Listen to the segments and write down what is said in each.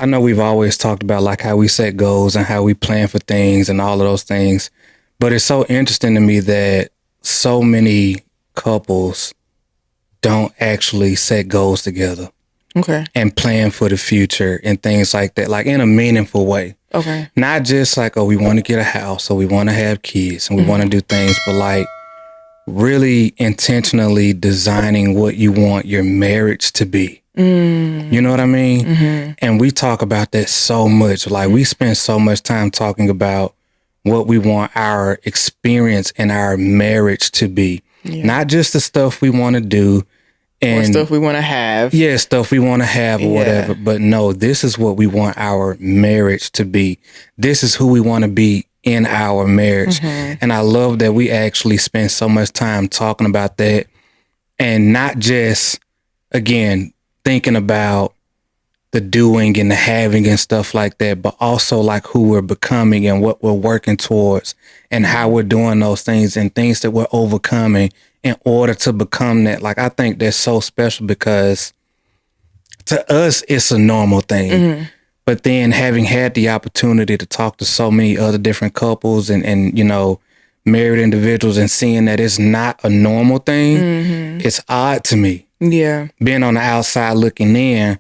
I know we've always talked about like how we set goals and how we plan for things and all of those things, but it's so interesting to me that so many couples don't actually set goals together. Okay. And plan for the future and things like that, like in a meaningful way. Okay. Not just like, oh, we want to get a house or we want to have kids and we want to do things, but like really intentionally designing what you want your marriage to be. You know what I mean? And we talk about that so much. Like we spend so much time talking about what we want our experience in our marriage to be. Yeah. Not just the stuff we want to do. And or stuff we want to have. Yeah, stuff we want to have or whatever. But no, this is what we want our marriage to be. This is who we want to be in our marriage. And I love that we actually spend so much time talking about that and not just, again, thinking about the doing and the having and stuff like that, but also like who we're becoming and what we're working towards and how we're doing those things and things that we're overcoming in order to become that. Like, I think that's so special because to us, it's a normal thing. But then having had the opportunity to talk to so many other different couples and you know, married individuals and seeing that it's not a normal thing, it's odd to me. Yeah. Being on the outside looking in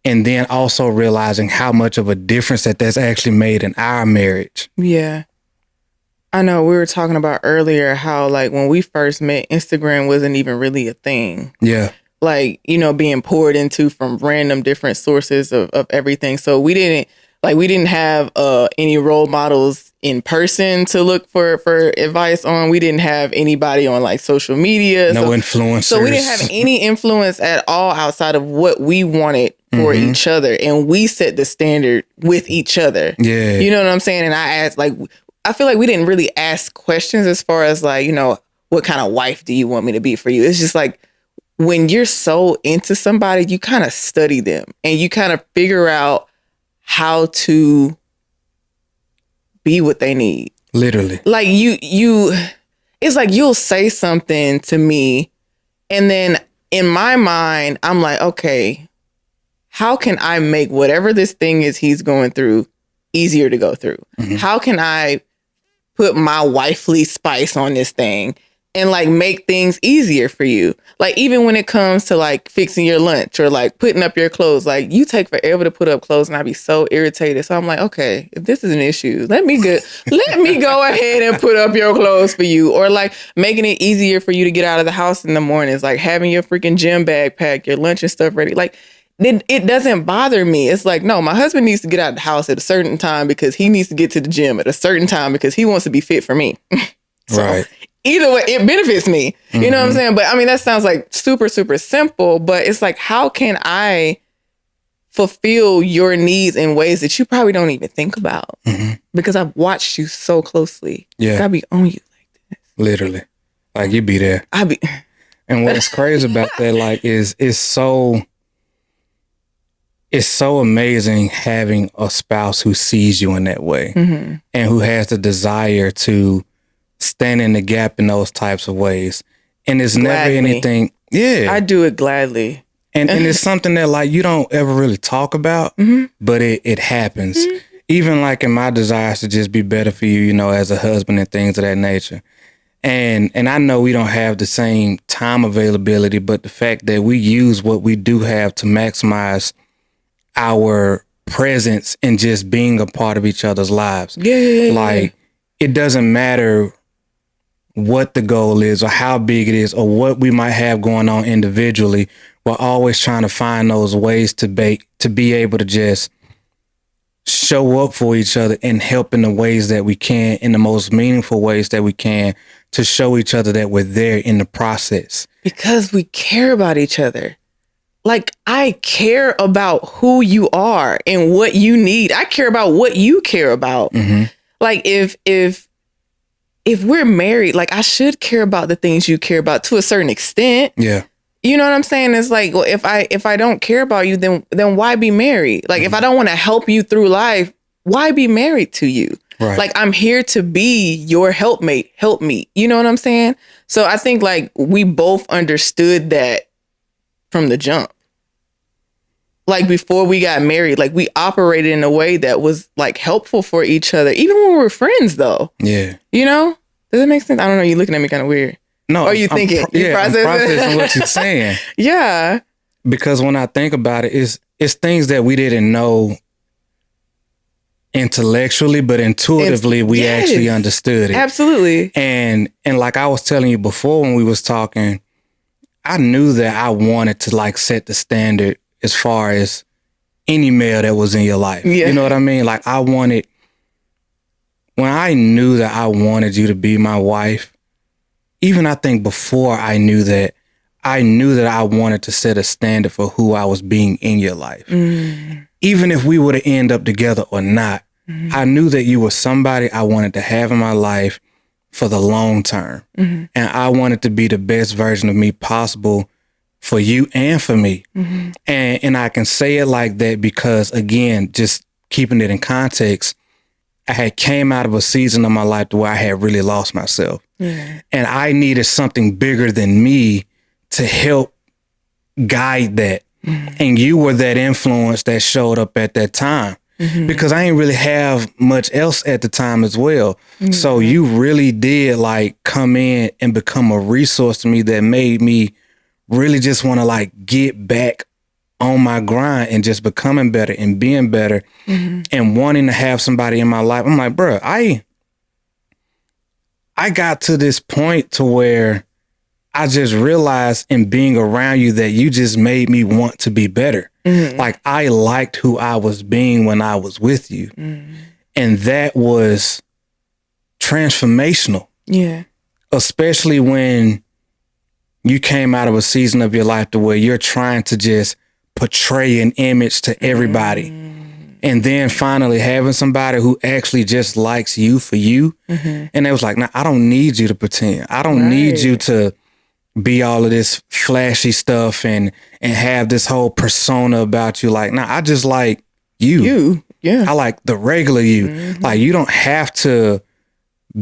and then also realizing how much of a difference that's actually made in our marriage. Yeah. I know we were talking about earlier how like when we first met, Instagram wasn't even really a thing. Yeah. Like, you know, being poured into from random different sources of everything. So we didn't have any role models in person to look for advice on. We didn't have anybody on like social media. No influencers. So we didn't have any influence at all outside of what we wanted for each other. And we set the standard with each other. Yeah. You know what I'm saying? And I feel like we didn't really ask questions as far as like, you know, what kind of wife do you want me to be for you? It's just like when you're so into somebody, you kind of study them and you kind of figure out how to be what they need. Literally. Like it's like you'll say something to me and then in my mind, I'm like, okay, how can I make whatever this thing is he's going through easier to go through? How can I put my wifely spice on this thing and like make things easier for you? Like even when it comes to like fixing your lunch or like putting up your clothes, like you take forever to put up clothes and I'd be so irritated. So I'm like, okay, if this is an issue, let me go ahead and put up your clothes for you. Or like making it easier for you to get out of the house in the mornings, like having your freaking gym bag packed, your lunch and stuff ready. Like it doesn't bother me. It's like, no, my husband needs to get out of the house at a certain time because he needs to get to the gym at a certain time because he wants to be fit for me. So, right. Either way, it benefits me. You know what I'm saying? But I mean, that sounds like super, super simple, but it's like, how can I fulfill your needs in ways that you probably don't even think about? Because I've watched you so closely. Yeah. Like, I be on you like this. Literally. Like you be there. And what's crazy about that, like, is it's so amazing having a spouse who sees you in that way and who has the desire to stand in the gap in those types of ways. And it's never anything. Yeah. I do it gladly. And it's something that like you don't ever really talk about, but it happens. Even like in my desires to just be better for you, you know, as a husband and things of that nature. And I know we don't have the same time availability, but the fact that we use what we do have to maximize our presence and just being a part of each other's lives. Like it doesn't matter what the goal is or how big it is or what we might have going on individually. We're always trying to find those ways to be able to just show up for each other and help in the ways that we can, in the most meaningful ways that we can, to show each other that we're there in the process. Because we care about each other. Like, I care about who you are and what you need. I care about what you care about. Like, if we're married, like, I should care about the things you care about to a certain extent. Yeah. You know what I'm saying? It's like, well, if I don't care about you, then why be married? Like, if I don't want to help you through life, why be married to you? Right. Like, I'm here to be your helpmate. Help me. You know what I'm saying? So I think, like, we both understood that from the jump. like before we got married, like we operated in a way that was like helpful for each other, even when we were friends though. Yeah. You know? Does that make sense? I don't know. You're looking at me kind of weird. No. Or are you thinking? I'm processing what you're saying. Yeah. Because when I think about it, it's things that we didn't know intellectually, but intuitively we actually understood it. Absolutely. And like I was telling you before when we was talking, I knew that I wanted to like set the standard as far as any male that was in your life. Yeah. You know what I mean? Like when I knew that I wanted you to be my wife, even I think before I knew that I wanted to set a standard for who I was being in your life. Mm. Even if we were to end up together or not, I knew that you were somebody I wanted to have in my life for the long term. Mm-hmm. And I wanted to be the best version of me possible for you and for me. Mm-hmm. And I can say it like that because, again, just keeping it in context, I had came out of a season of my life where I had really lost myself. Mm-hmm. And I needed something bigger than me to help guide that. Mm-hmm. And you were that influence that showed up at that time. Mm-hmm. Because I didn't really have much else at the time as well. Mm-hmm. So you really did like come in and become a resource to me that made me really just want to like get back on my grind and just becoming better and being better and wanting to have somebody in my life. I'm like, bro, I got to this point to where I just realized in being around you that you just made me want to be better. Mm-hmm. Like I liked who I was being when I was with you. Mm-hmm. And that was transformational. Yeah. Especially when you came out of a season of your life to where you're trying to just portray an image to everybody. Mm-hmm. And then finally having somebody who actually just likes you for you. Mm-hmm. And they was like, nah, I don't need you to pretend. I don't need you to be all of this flashy stuff and have this whole persona about you. Like, nah, I just like you. Yeah. I like the regular you. Mm-hmm. Like, you don't have to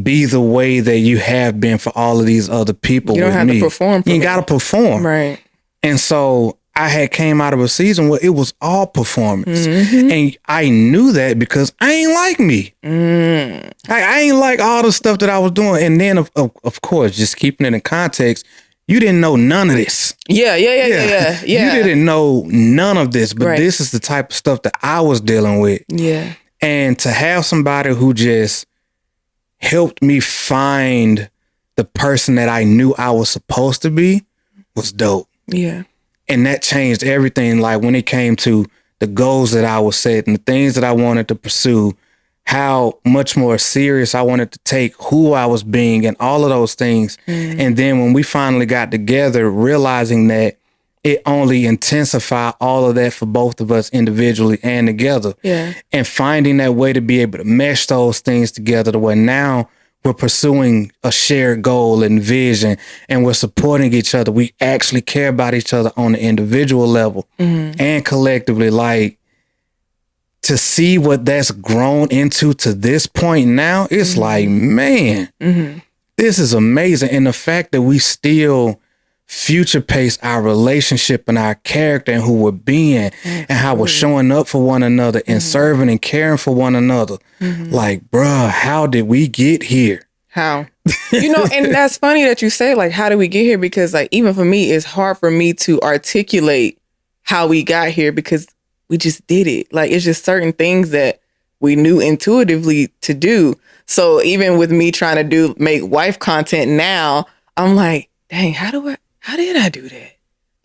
be the way that you have been for all of these other people. You don't have to perform. You got to perform. Right. And so I had came out of a season where it was all performance. Mm-hmm. And I knew that because I ain't like me. Mm. I ain't like all the stuff that I was doing. And then, of course, just keeping it in context, you didn't know none of this. Yeah. You didn't know none of this, but this is the type of stuff that I was dealing with. Yeah. And to have somebody who just helped me find the person that I knew I was supposed to be was dope. Yeah. And that changed everything. Like when it came to the goals that I was setting, the things that I wanted to pursue, how much more serious I wanted to take who I was being and all of those things. Mm. And then when we finally got together, realizing that it only intensified all of that for both of us individually and together. Yeah. And finding that way to be able to mesh those things together to where now we're pursuing a shared goal and vision and we're supporting each other. We actually care about each other on the individual level and collectively. Like, to see what that's grown into to this point now, it's like, man, this is amazing. And the fact that we still future pace our relationship and our character and who we're being and how we're showing up for one another and serving and caring for one another. Like, bruh, how did we get here? How? And that's funny that you say, like, how did we get here? Because, like, even for me, it's hard for me to articulate how we got here because we just did it. Like, it's just certain things that we knew intuitively to do. So even with me trying to make wife content now, I'm like, dang, how did I do that?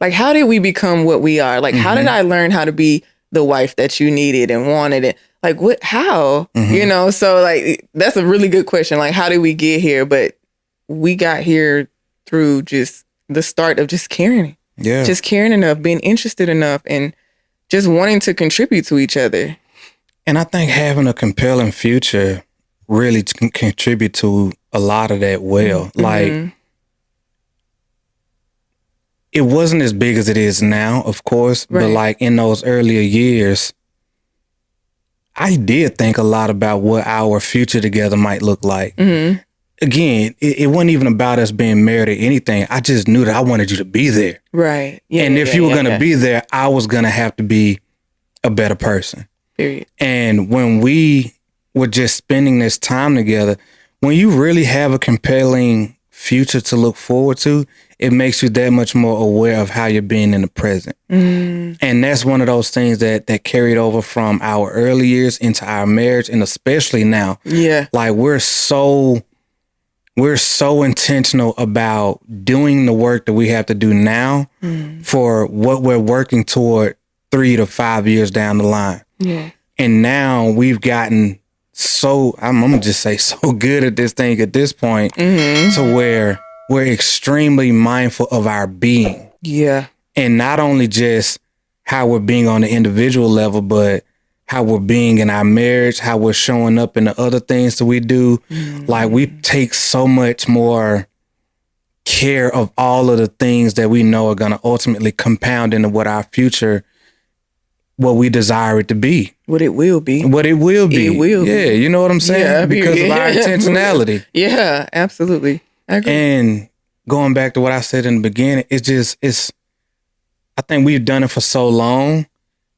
Like, how did we become what we are? Like, how did I learn how to be the wife that you needed and wanted it? Like, how? So like, that's a really good question. Like, how did we get here? But we got here through just the start of just caring. Yeah. Just caring enough, being interested enough, and just wanting to contribute to each other. And I think having a compelling future really can contribute to a lot of that well. Like, it wasn't as big as it is now, of course, but like in those earlier years, I did think a lot about what our future together might look like. Again, it wasn't even about us being married or anything. I just knew that I wanted you to be there. Right. Yeah, and if you were going to be there, I was going to have to be a better person. Period. And when we were just spending this time together, when you really have a compelling future to look forward to, it makes you that much more aware of how you're being in the present. And that's one of those things that carried over from our early years into our marriage, and especially now. Yeah. Like we're so intentional about doing the work that we have to do now for what we're working toward 3 to 5 years down the line. Yeah. And now we've gotten so, I'm going to just say so good at this thing at this point to where we're extremely mindful of our being. Yeah. And not only just how we're being on the individual level, but how we're being in our marriage, how we're showing up in the other things that we do. Like we take so much more care of all of the things that we know are going to ultimately compound into what our future, what we desire it to be. What it will be. What it will be. It will be. Yeah, you know what I'm saying? Yeah, because of our intentionality. Yeah, absolutely. I agree. And going back to what I said in the beginning, I think we've done it for so long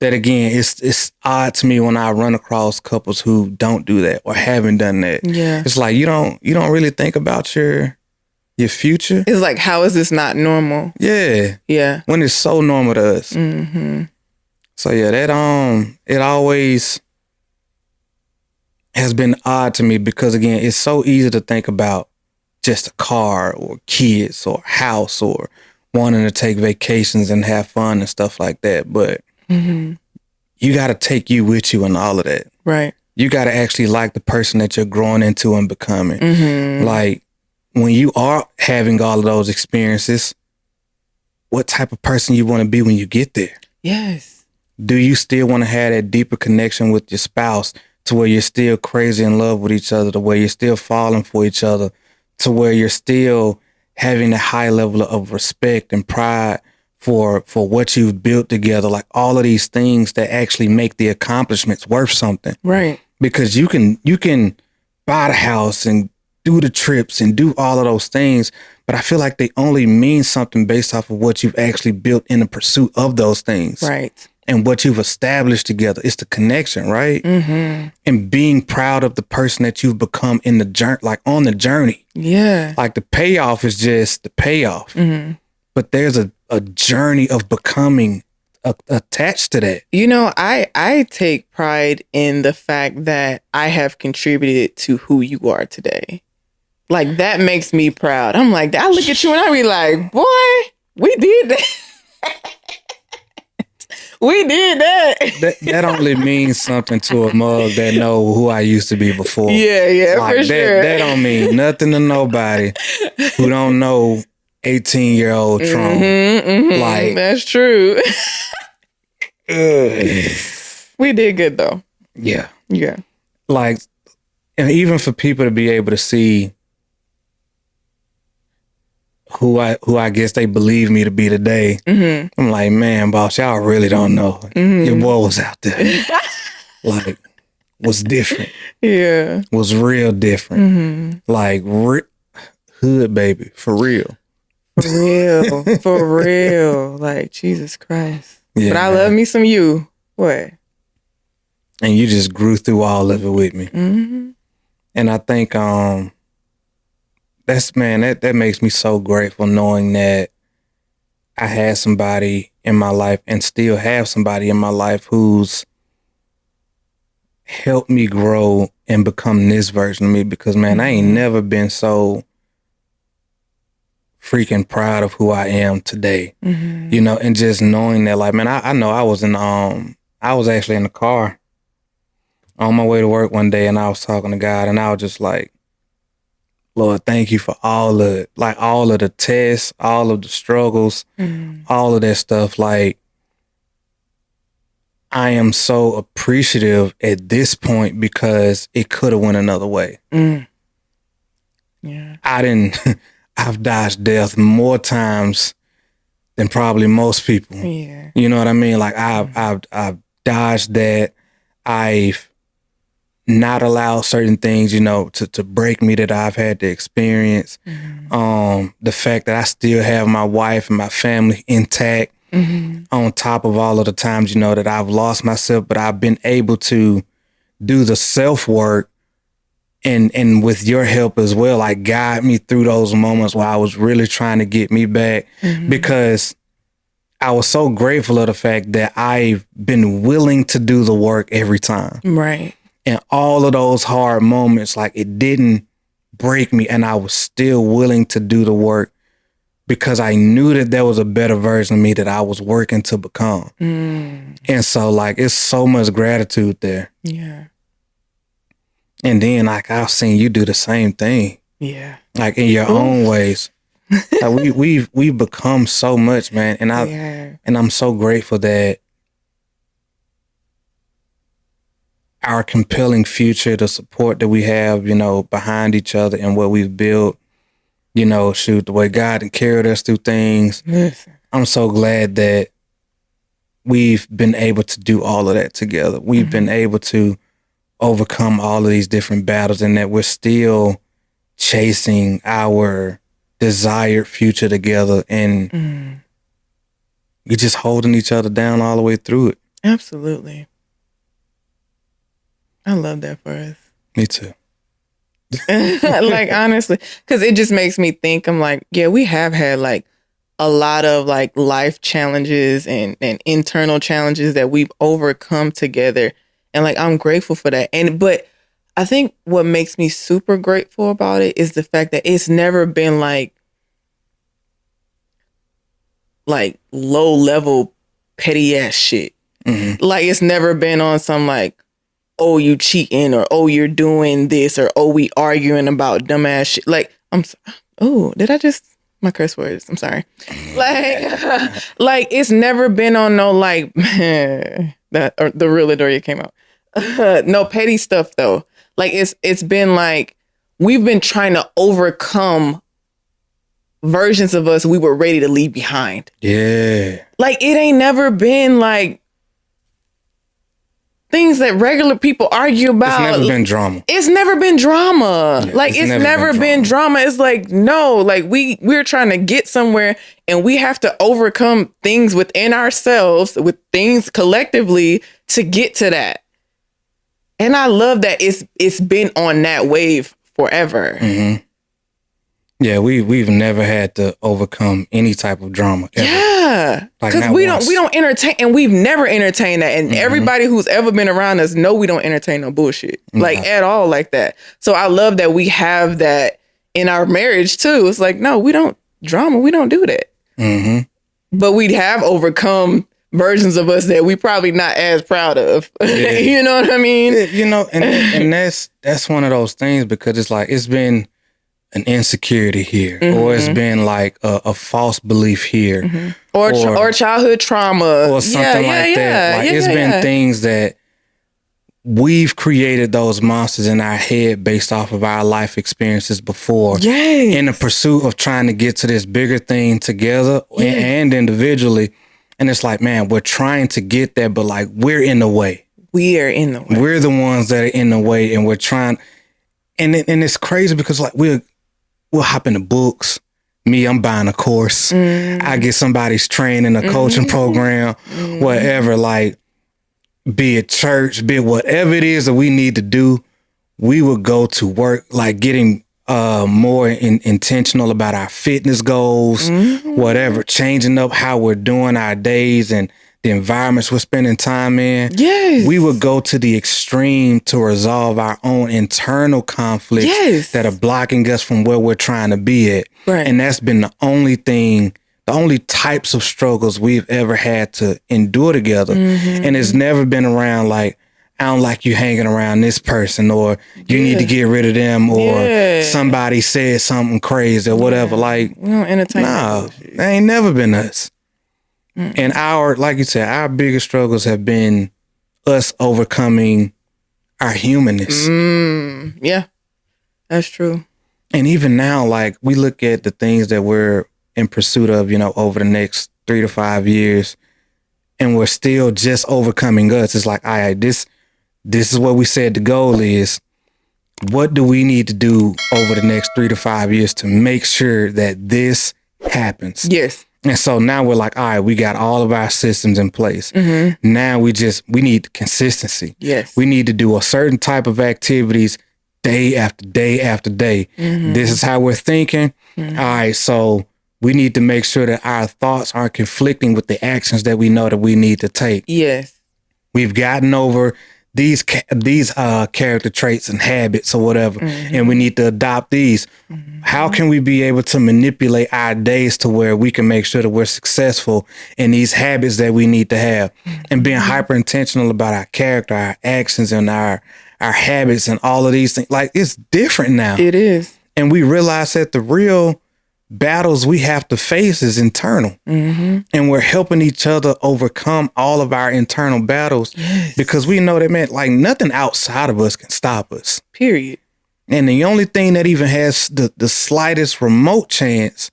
that, again, it's odd to me when I run across couples who don't do that or haven't done that. Yeah. It's like you don't really think about your future. It's like, how is this not normal? Yeah. Yeah. When it's so normal to us. So yeah, that it always has been odd to me because, again, it's so easy to think about just a car or kids or house or wanting to take vacations and have fun and stuff like that. But you got to take you with you in all of that. Right. You got to actually like the person that you're growing into and becoming. Like when you are having all of those experiences, what type of person you want to be when you get there? Yes. Do you still want to have that deeper connection with your spouse to where you're still crazy in love with each other, to where you're still falling for each other, to where you're still having a high level of respect and pride for what you've built together? Like all of these things that actually make the accomplishments worth something. Right. Because you can buy the house and do the trips and do all of those things, but I feel like they only mean something based off of what you've actually built in the pursuit of those things. Right. And what you've established together. It's the connection, right? And being proud of the person that you've become in the journey, like on the journey. Yeah. Like the payoff is just the payoff. But there's a journey of becoming attached to that. You know, I take pride in the fact that I have contributed to who you are today. Like that makes me proud. I'm like, I look at you and I be like, boy, we did that. We did that. That only means something to a mug that know who I used to be before. Yeah, like for sure. That don't mean nothing to nobody who don't know 18-year-old Trone. Like that's true. We did good though. Yeah. Yeah. Like, and even for people to be able to see who I guess they believe me to be today. I'm like, man, boss, y'all really don't know. Your boy was out there. Like, was different. Yeah. Was real different. Like, hood baby, for real. For real. For real. Like, Jesus Christ. Yeah, but I love me some you. What? And you just grew through all of it with me. And I think, that makes me so grateful knowing that I had somebody in my life and still have somebody in my life who's helped me grow and become this version of me, because, man, I ain't never been so freaking proud of who I am today, you know, and just knowing that, like, man, I know I was actually in the car on my way to work one day and I was talking to God and I was just like, Lord, thank you for all of the tests, all of the struggles, all of that stuff. Like, I am so appreciative at this point because it could have went another way. Yeah. I've dodged death more times than probably most people. Yeah. You know what I mean? Like I've dodged that. I've not allowed certain things, you know, to break me that I've had to experience. The fact that I still have my wife and my family intact on top of all of the times, you know, that I've lost myself, but I've been able to do the self work and with your help as well, like guide me through those moments where I was really trying to get me back, because I was so grateful of the fact that I've been willing to do the work every time. Right. And all of those hard moments, like it didn't break me, and I was still willing to do the work because I knew that there was a better version of me that I was working to become. And so like, it's so much gratitude there. Yeah. And then like, I've seen you do the same thing. Yeah. Like in your own ways. Like we've become so much, man. And I'm so grateful that our compelling future, the support that we have, you know, behind each other and what we've built, you know, shoot, the way God had carried us through things. Listen. I'm so glad that we've been able to do all of that together. We've been able to overcome all of these different battles, and that we're still chasing our desired future together, and we're just holding each other down all the way through it. Absolutely. I love that for us. Me too. Like, honestly, because it just makes me think, I'm like, yeah, we have had like a lot of like life challenges and internal challenges that we've overcome together. And like, I'm grateful for that. But I think what makes me super grateful about it is the fact that it's never been like low level petty ass shit. Like, it's never been on some like, oh, you cheating, or oh, you're doing this, or oh, we arguing about dumbass shit. Like, did I just my curse words? I'm sorry. Like it's never been on no like that, or the real Adoria came out. No petty stuff though. Like it's been like we've been trying to overcome versions of us we were ready to leave behind. Yeah. Like it ain't never been like things that regular people argue about. It's never been drama. It's never been drama. Yeah, like it's never been drama. It's like, no, like we're trying to get somewhere, and we have to overcome things within ourselves, with things collectively to get to that. And I love that it's been on that wave forever. Yeah, we've never had to overcome any type of drama ever. Yeah, because like we don't entertain, and we've never entertained that. And everybody who's ever been around us know we don't entertain no bullshit, like at all, like that. So I love that we have that in our marriage too. It's like, no, we don't drama, we don't do that. But we have overcome versions of us that we probably not as proud of. Yeah. You know what I mean? Yeah, you know, and that's one of those things, because it's like it's been an insecurity here, or it's been like a false belief here, or childhood trauma, or something like that. Like it's been things that we've created those monsters in our head based off of our life experiences before, in the pursuit of trying to get to this bigger thing together and individually. And it's like, man, we're trying to get there, but like we're in the way. We are in the way. We're the ones that are in the way, and we're trying. And it's crazy because like we'll hop into books. Me, I'm buying a course. I get somebody's training, a coaching program, whatever, like be it church, be it whatever it is that we need to do. We would go to work, like getting more intentional about our fitness goals, whatever, changing up how we're doing our days and the environments we're spending time in. Yes. We would go to the extreme to resolve our own internal conflicts that are blocking us from where we're trying to be at. Right. And that's been the only types of struggles we've ever had to endure together. And it's never been around like, I don't like you hanging around this person, or you need to get rid of them, or somebody said something crazy or whatever. Like, we don't entertain. Nah, that ain't never been us. And like you said, our biggest struggles have been us overcoming our humanness. Yeah, that's true. And even now, like we look at the things that we're in pursuit of, you know, over the next 3 to 5 years, and we're still just overcoming us. It's like, all right, this is what we said the goal is. What do we need to do over the next 3 to 5 years to make sure that this happens? Yes. And so now we're like, all right, we got all of our systems in place. Now we need consistency. Yes. We need to do a certain type of activities day after day after day. This is how we're thinking. All right, so we need to make sure that our thoughts aren't conflicting with the actions that we know that we need to take. Yes. We've gotten over these character traits and habits or whatever, and we need to adopt these. How can we be able to manipulate our days to where we can make sure that we're successful in these habits that we need to have, and being hyper intentional about our character, our actions, and our habits and all of these things? Like, it's different now. It is. And we realize that the real battles we have to face is internal. And we're helping each other overcome all of our internal battles, because we know that, man, like, nothing outside of us can stop us. Period. And the only thing that even has the slightest remote chance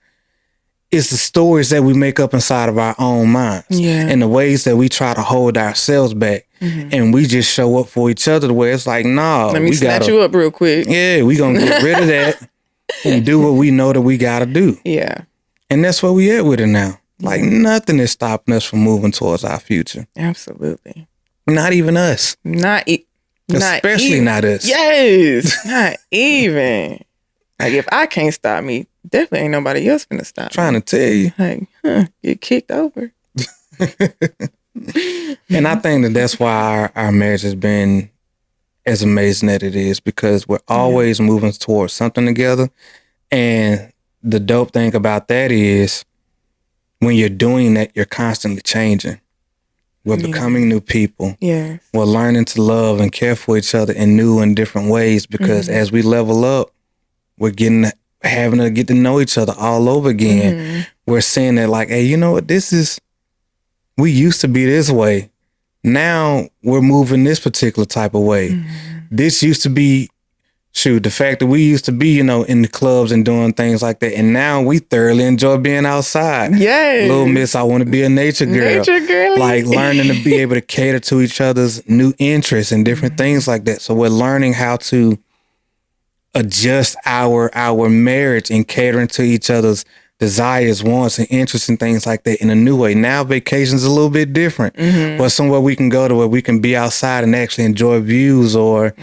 is the stories that we make up inside of our own minds, and the ways that we try to hold ourselves back. And we just show up for each other the way it's like, nah, let me snatch you up real quick. Yeah, we gonna get rid of that and do what we know that we gotta do. Yeah. And that's where we at with it now. Like, nothing is stopping us from moving towards our future. Absolutely. Not even us. Especially not us. Yes. Not even. Like, if I can't stop me, definitely ain't nobody else gonna stop me. Trying to tell you. Like, get kicked over. And I think that that's why our marriage has been as amazing as it is, because we're always moving towards something together. And the dope thing about that is, when you're doing that, you're constantly changing. We're becoming new people. Yes. We're learning to love and care for each other in new and different ways, because as we level up, we're having to get to know each other all over again. We're seeing that, like, hey, you know what? We used to be this way. Now we're moving this particular type of way. This used to be, the fact that we used to be, in the clubs and doing things like that. And now we thoroughly enjoy being outside. Yes. Little miss, I want to be a nature girl. Nature girl. Like, learning to be able to cater to each other's new interests and different things like that. So we're learning how to adjust our marriage and catering to each other's desires, wants, and interests and things like that in a new way. Now vacation's a little bit different. Or somewhere we can go to where we can be outside and actually enjoy views, or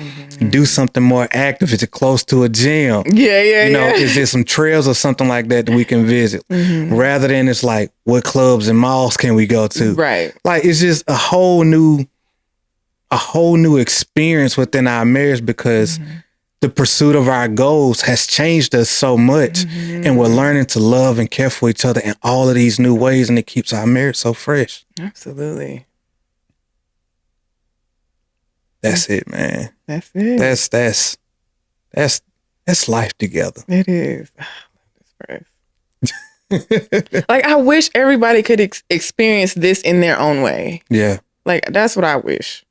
do something more active. Is it close to a gym? Is there some trails or something like that we can visit? Rather than it's like, what clubs and malls can we go to? Right. Like, it's just a whole new experience within our marriage, because the pursuit of our goals has changed us so much, and we're learning to love and care for each other in all of these new ways, and it keeps our marriage so fresh. Absolutely. That's it, man. That's it. That's life together. It is. Like, I wish everybody could experience this in their own way. Yeah. Like, that's what I wish.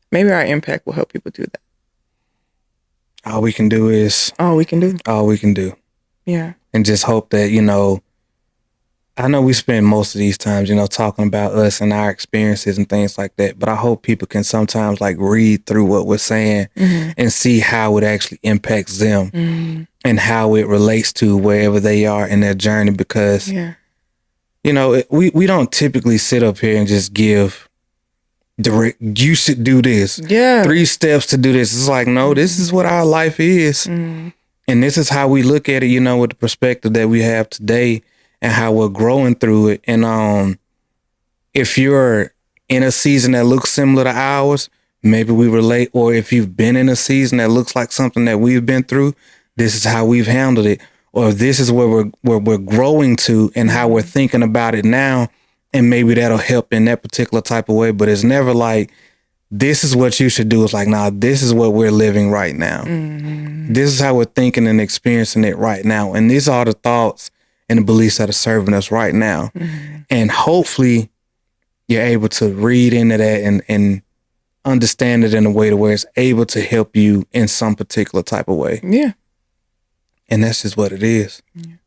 Maybe our impact will help people do that. All we can do. Yeah. And just hope that, I know we spend most of these times, talking about us and our experiences and things like that, but I hope people can sometimes, like, read through what we're saying and see how it actually impacts them and how it relates to wherever they are in their journey, because, we don't typically sit up here and just give direct, you should do this. 3 steps to do this. It's like, no, this is what our life is. And this is how we look at it, with the perspective that we have today and how we're growing through it. And if you're in a season that looks similar to ours, maybe we relate. Or if you've been in a season that looks like something that we've been through, this is how we've handled it. Or this is where we're growing to and how we're thinking about it now. And maybe that'll help in that particular type of way. But it's never like, this is what you should do. It's like, nah, this is what we're living right now. This is how we're thinking and experiencing it right now. And these are the thoughts and the beliefs that are serving us right now. And hopefully you're able to read into that and understand it in a way to where it's able to help you in some particular type of way. Yeah. And that's just what it is. Yeah.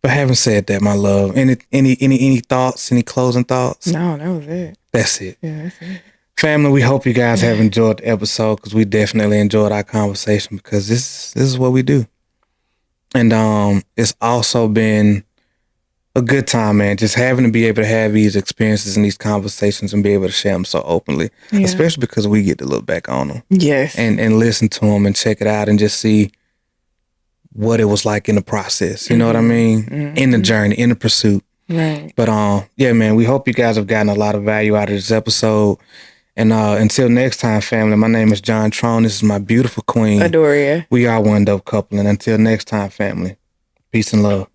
But having said that, my love, any thoughts, any closing thoughts? No, that was it. That's it. Yeah, that's it. Family, we hope you guys have enjoyed the episode, because we definitely enjoyed our conversation, because this is what we do. And it's also been a good time, man. Just having to be able to have these experiences and these conversations and be able to share them so openly, especially because we get to look back on them. Yes. And listen to them and check it out and just see what it was like in the process. You know what I mean? In the journey, in the pursuit. Right. But yeah, man, we hope you guys have gotten a lot of value out of this episode. And until next time, family, my name is John Trone. This is my beautiful queen, Adoria. We are one dope couple. And until next time, family, peace and love.